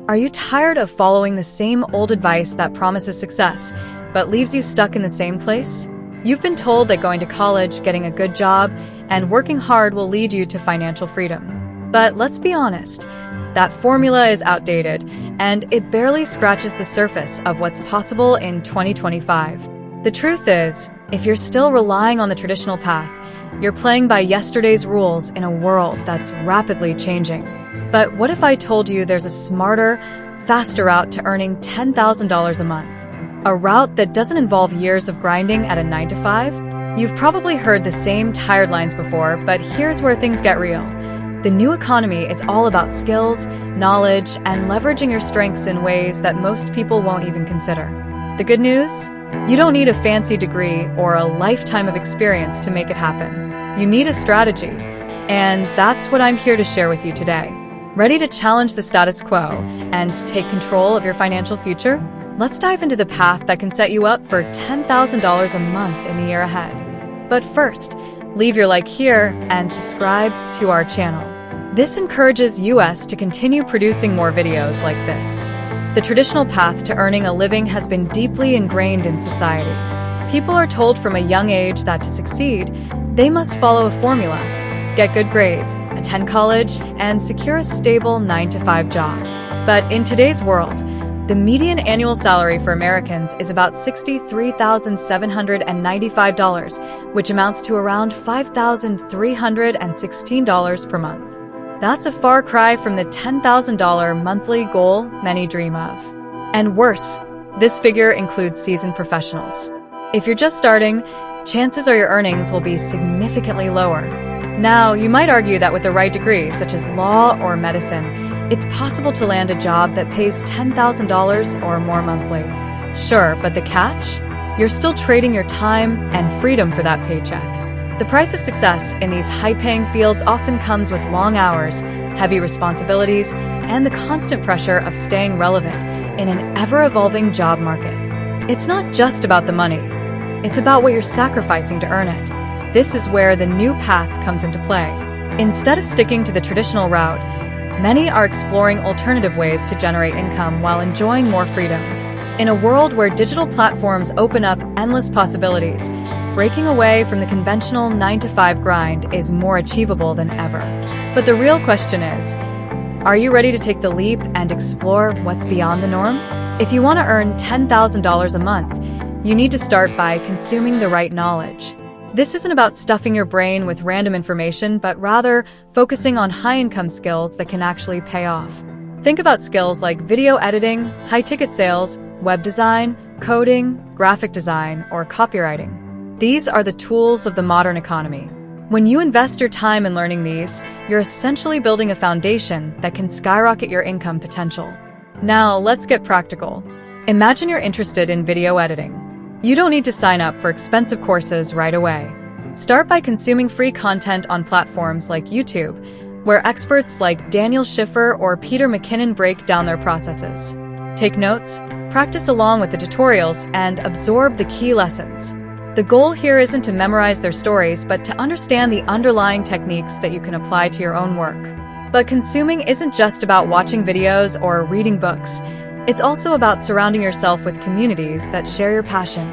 Are you tired of following the same old advice that promises success, but leaves you stuck in the same place? You've been told that going to college, getting a good job, and working hard will lead you to financial freedom. But let's be honest, that formula is outdated, and it barely scratches the surface of what's possible in 2025. The truth is, if you're still relying on the traditional path, you're playing by yesterday's rules in a world that's rapidly changing. But what if I told you there's a smarter, faster route to earning $10,000 a month? A route that doesn't involve years of grinding at a 9-to-5? You've probably heard the same tired lines before, but here's where things get real. The new economy is all about skills, knowledge, and leveraging your strengths in ways that most people won't even consider. The good news? You don't need a fancy degree or a lifetime of experience to make it happen. You need a strategy. And that's what I'm here to share with you today. Ready to challenge the status quo and take control of your financial future? Let's dive into the path that can set you up for $10,000 a month in the year ahead. But first, leave your like here and subscribe to our channel. This encourages us to continue producing more videos like this. The traditional path to earning a living has been deeply ingrained in society. People are told from a young age that to succeed, they must follow a formula, get good grades, attend college, and secure a stable 9-to-5 job. But in today's world, the median annual salary for Americans is about $63,795, which amounts to around $5,316 per month. That's a far cry from the $10,000 monthly goal many dream of. And worse, this figure includes seasoned professionals. If you're just starting, chances are your earnings will be significantly lower. Now, you might argue that with the right degree, such as law or medicine, it's possible to land a job that pays $10,000 or more monthly. Sure, but the catch? You're still trading your time and freedom for that paycheck. The price of success in these high-paying fields often comes with long hours, heavy responsibilities, and the constant pressure of staying relevant in an ever-evolving job market. It's not just about the money. It's about what you're sacrificing to earn it. This is where the new path comes into play. Instead of sticking to the traditional route, many are exploring alternative ways to generate income while enjoying more freedom. In a world where digital platforms open up endless possibilities, breaking away from the conventional 9-to-5 grind is more achievable than ever. But the real question is, are you ready to take the leap and explore what's beyond the norm? If you want to earn $10,000 a month, you need to start by consuming the right knowledge. This isn't about stuffing your brain with random information, but rather focusing on high-income skills that can actually pay off. Think about skills like video editing, high-ticket sales, web design, coding, graphic design, or copywriting. These are the tools of the modern economy. When you invest your time in learning these, you're essentially building a foundation that can skyrocket your income potential. Now, let's get practical. Imagine you're interested in video editing. You don't need to sign up for expensive courses right away. Start by consuming free content on platforms like YouTube, where experts like Daniel Schiffer or Peter McKinnon break down their processes. Take notes, practice along with the tutorials, and absorb the key lessons. The goal here isn't to memorize their stories, but to understand the underlying techniques that you can apply to your own work. But consuming isn't just about watching videos or reading books. It's also about surrounding yourself with communities that share your passion.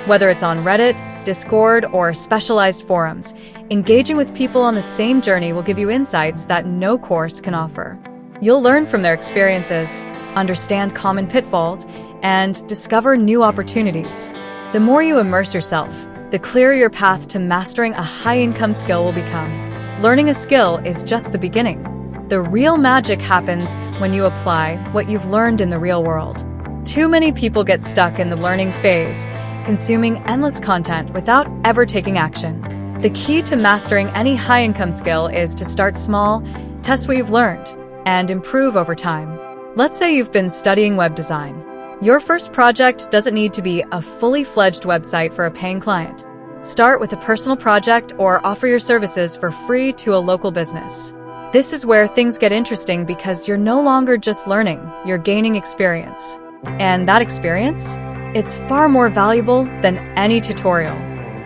Whether it's on Reddit, Discord, or specialized forums, engaging with people on the same journey will give you insights that no course can offer. You'll learn from their experiences, understand common pitfalls, and discover new opportunities. The more you immerse yourself, the clearer your path to mastering a high-income skill will become. Learning a skill is just the beginning. The real magic happens when you apply what you've learned in the real world. Too many people get stuck in the learning phase, consuming endless content without ever taking action. The key to mastering any high-income skill is to start small, test what you've learned, and improve over time. Let's say you've been studying web design. Your first project doesn't need to be a fully fledged website for a paying client. Start with a personal project or offer your services for free to a local business. This is where things get interesting because you're no longer just learning, you're gaining experience. And that experience? It's far more valuable than any tutorial.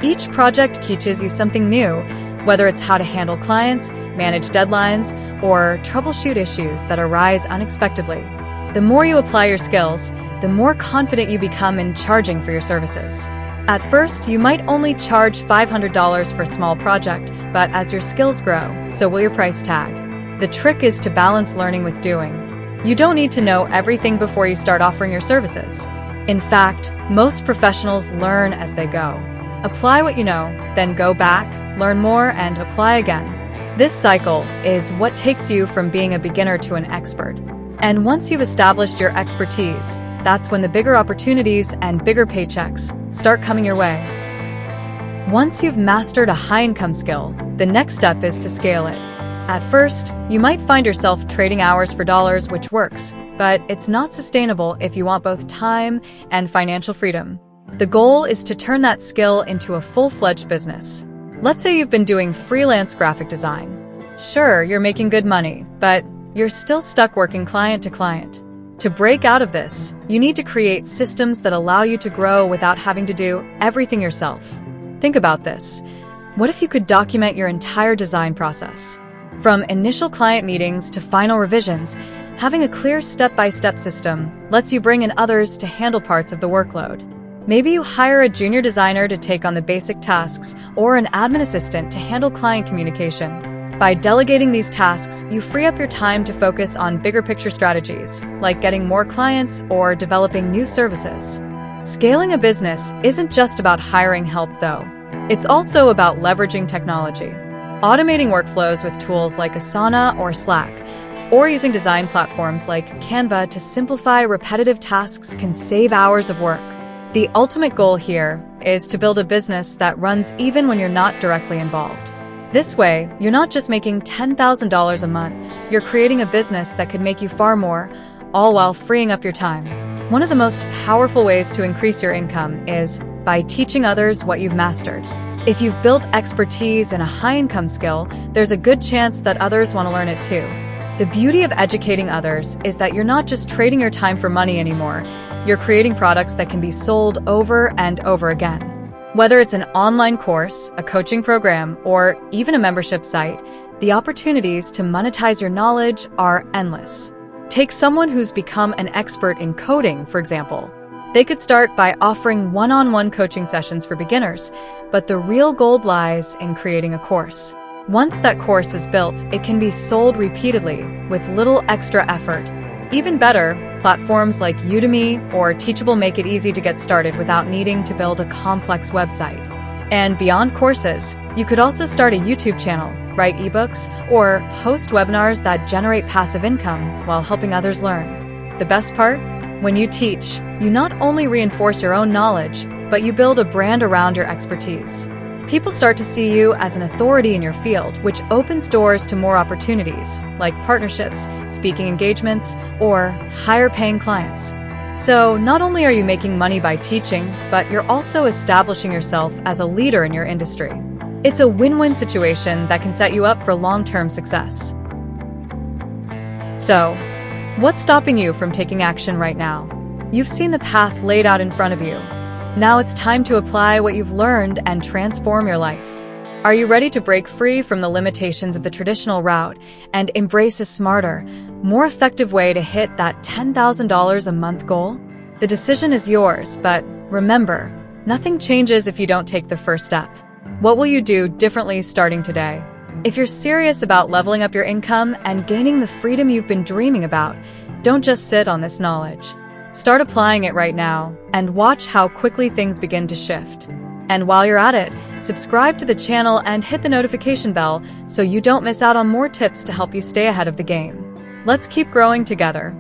Each project teaches you something new, whether it's how to handle clients, manage deadlines, or troubleshoot issues that arise unexpectedly. The more you apply your skills, the more confident you become in charging for your services. At first, you might only charge $500 for a small project, but as your skills grow, so will your price tag. The trick is to balance learning with doing. You don't need to know everything before you start offering your services. In fact, most professionals learn as they go. Apply what you know, then go back, learn more, and apply again. This cycle is what takes you from being a beginner to an expert. And once you've established your expertise, that's when the bigger opportunities and bigger paychecks start coming your way. Once you've mastered a high-income skill, the next step is to scale it. At first, you might find yourself trading hours for dollars, which works, but it's not sustainable if you want both time and financial freedom. The goal is to turn that skill into a full-fledged business. Let's say you've been doing freelance graphic design. Sure, you're making good money, but you're still stuck working client to client. To break out of this, you need to create systems that allow you to grow without having to do everything yourself. Think about this. What if you could document your entire design process? From initial client meetings to final revisions, having a clear step-by-step system lets you bring in others to handle parts of the workload. Maybe you hire a junior designer to take on the basic tasks or an admin assistant to handle client communication. By delegating these tasks, you free up your time to focus on bigger picture strategies, like getting more clients or developing new services. Scaling a business isn't just about hiring help, though. It's also about leveraging technology. Automating workflows with tools like Asana or Slack, or using design platforms like Canva to simplify repetitive tasks can save hours of work. The ultimate goal here is to build a business that runs even when you're not directly involved. This way, you're not just making $10,000 a month, you're creating a business that could make you far more, all while freeing up your time. One of the most powerful ways to increase your income is by teaching others what you've mastered. If you've built expertise in a high-income skill, there's a good chance that others want to learn it too. The beauty of educating others is that you're not just trading your time for money anymore, you're creating products that can be sold over and over again. Whether it's an online course, a coaching program, or even a membership site, the opportunities to monetize your knowledge are endless. Take someone who's become an expert in coding, for example. They could start by offering one-on-one coaching sessions for beginners, but the real gold lies in creating a course. Once that course is built, it can be sold repeatedly with little extra effort. Even better, platforms like Udemy or Teachable make it easy to get started without needing to build a complex website. And beyond courses, you could also start a YouTube channel, write ebooks, or host webinars that generate passive income while helping others learn. The best part? When you teach, you not only reinforce your own knowledge, but you build a brand around your expertise. People start to see you as an authority in your field, which opens doors to more opportunities, like partnerships, speaking engagements, or higher-paying clients. So not only are you making money by teaching, but you're also establishing yourself as a leader in your industry. It's a win-win situation that can set you up for long-term success. So, what's stopping you from taking action right now? You've seen the path laid out in front of you. Now it's time to apply what you've learned and transform your life. Are you ready to break free from the limitations of the traditional route and embrace a smarter, more effective way to hit that $10,000 a month goal? The decision is yours, but remember, nothing changes if you don't take the first step. What will you do differently starting today? If you're serious about leveling up your income and gaining the freedom you've been dreaming about, don't just sit on this knowledge. Start applying it right now and watch how quickly things begin to shift. And while you're at it, subscribe to the channel and hit the notification bell so you don't miss out on more tips to help you stay ahead of the game. Let's keep growing together.